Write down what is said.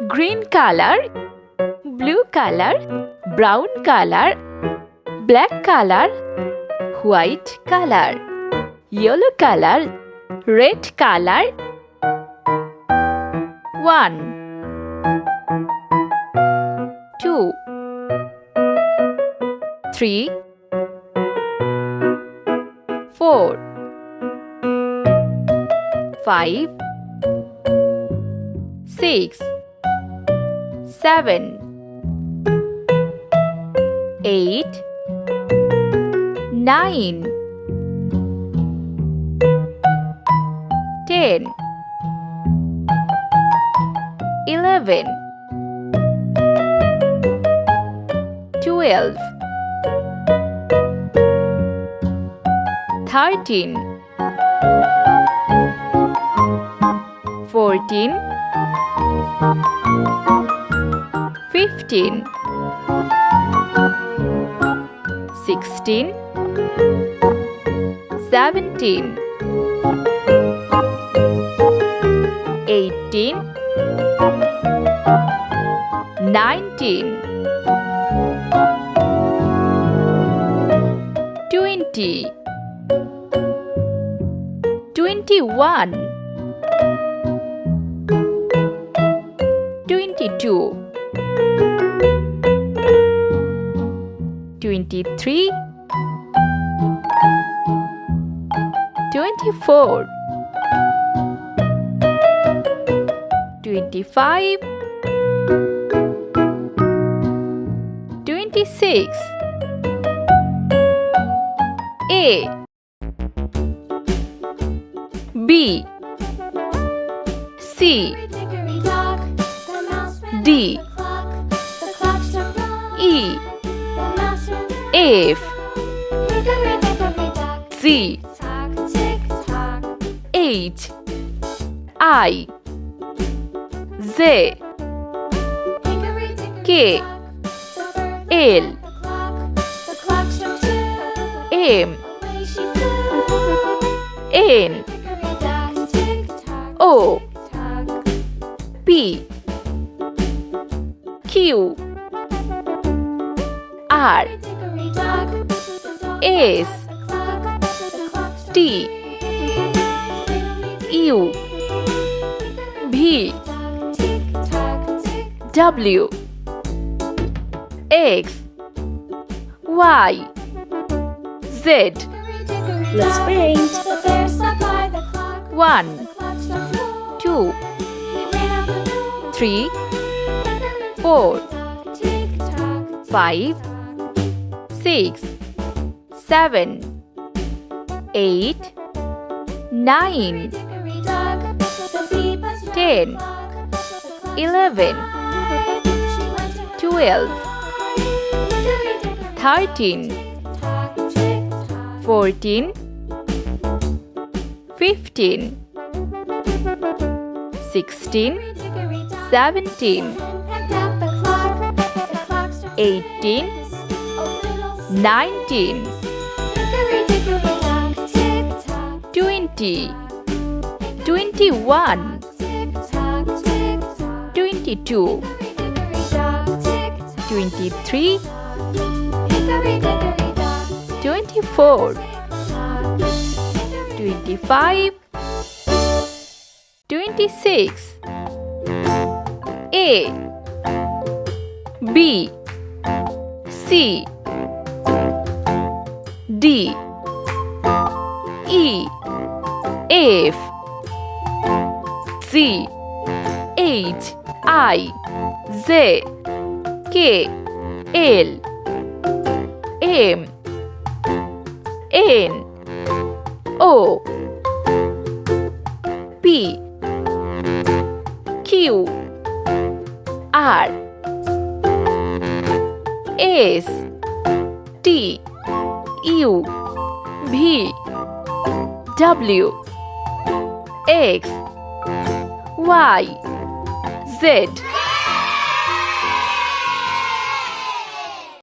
green color, blue color, brown color, black color, white color, yellow color, red color. 1 2 3 4 5 6 7 8 9 10 11 12 13 14 15 16 17 18 19 20 21 22 23 24 25 26 A B C D E F Z H I Z K L M N O P Q R S T U V W X Y Z. Let's paint. 1 2 3 4 5 6 7 8 9 10 11 12 13 14 15 16 17 18 19 20 21 22 23 24 25 26 A B C D E F Z H I Z K L M N O P Q R S T U V W X Y Z.